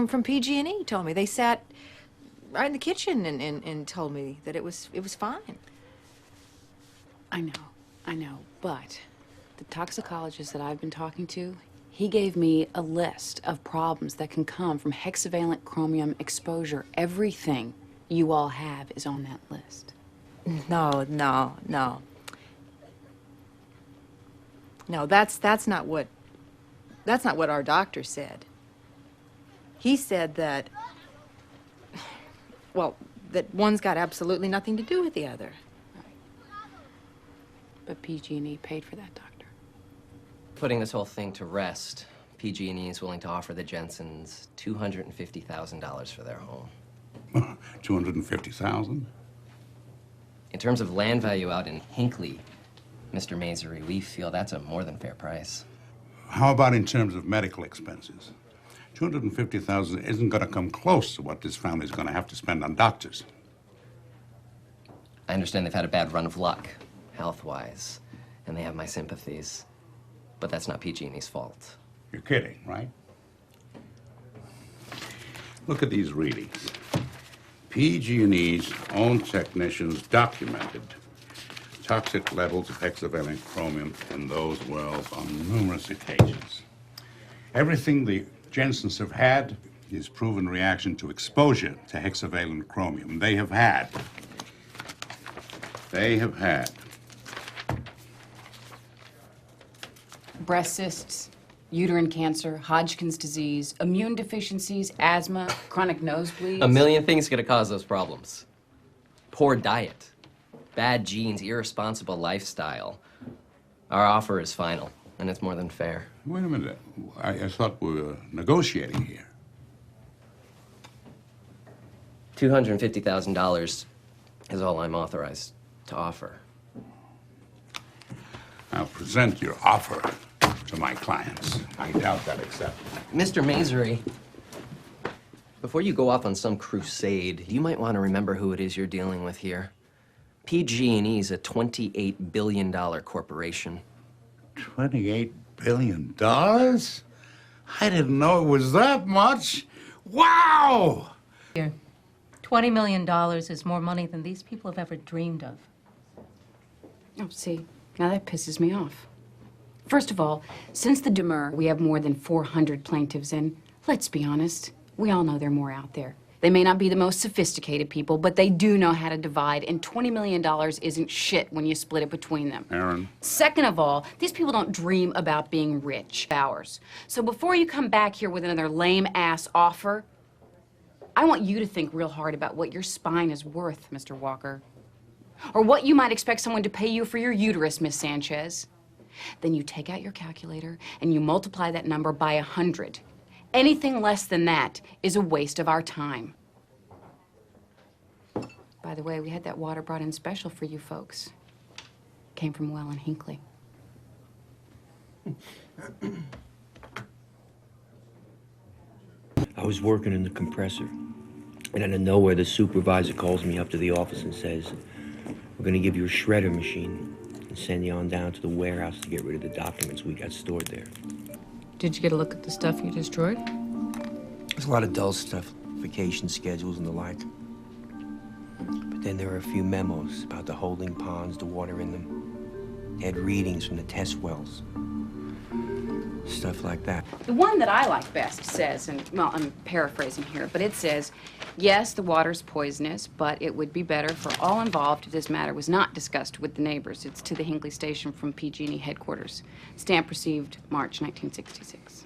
From PG&E told me. They sat right in the kitchen and told me that it was fine. I know, but the toxicologist that I've been talking to, he gave me a list of problems that can come from hexavalent chromium exposure. Everything you all have is on that list. No. No, that's not what our doctor said. He said that, well, that one's got absolutely nothing to do with the other. Right. But PG&E paid for that, doctor. Putting this whole thing to rest, PG&E is willing to offer the Jensens $250,000 for their home. $250,000? In terms of land value out in Hinckley, Mr. Masery, we feel that's a more than fair price. How about in terms of medical expenses? $250,000 isn't going to come close to what this family's going to have to spend on doctors. I understand they've had a bad run of luck, health-wise, and they have my sympathies. But that's not PG&E's fault. You're kidding, right? Look at these readings. PG&E's own technicians documented toxic levels of hexavalent chromium in those wells on numerous occasions. Everything the Jensens have had is proven reaction to exposure to hexavalent chromium. They have had Breast cysts, uterine cancer, Hodgkin's disease, immune deficiencies, asthma, chronic nosebleeds. A million things could cause those problems. Poor diet, bad genes, irresponsible lifestyle. Our offer is final, and it's more than fair. Wait a minute. I thought we were negotiating here. $250,000 is all I'm authorized to offer. I'll present your offer to my clients. I doubt they'll accept it. Mr. Masery, before you go off on some crusade, you might want to remember who it is you're dealing with here. PG&E is a $28 billion corporation. $28 billion? I didn't know it was that much. Wow! Here, $20 million is more money than these people have ever dreamed of. Oh, see, now that pisses me off. First of all, since the demur, we have more than 400 plaintiffs, and let's be honest, we all know there are more out there. They may not be the most sophisticated people, but they do know how to divide, and $20 million isn't shit when you split it between them. Aaron? Second of all, these people don't dream about being rich. Ours. So before you come back here with another lame-ass offer, I want you to think real hard about what your spine is worth, Mr. Walker. Or what you might expect someone to pay you for your uterus, Miss Sanchez. Then you take out your calculator and you multiply that number by 100. Anything less than that is a waste of our time. By the way, we had that water brought in special for you folks. Came from a well in Hinckley. I was working in the compressor, and out of nowhere, the supervisor calls me up to the office and says, "We're gonna give you a shredder machine and send you on down to the warehouse to get rid of the documents we got stored there." Did you get a look at the stuff you destroyed? There's a lot of dull stuff, vacation schedules and the like. But then there were a few memos about the holding ponds, the water in them. They had readings from the test wells. Stuff like that. The one that I like best says, and well, I'm paraphrasing here, but it says, yes, the water's poisonous, but it would be better for all involved if this matter was not discussed with the neighbors. It's to the Hinckley Station from PG&E headquarters. Stamp received March 1966.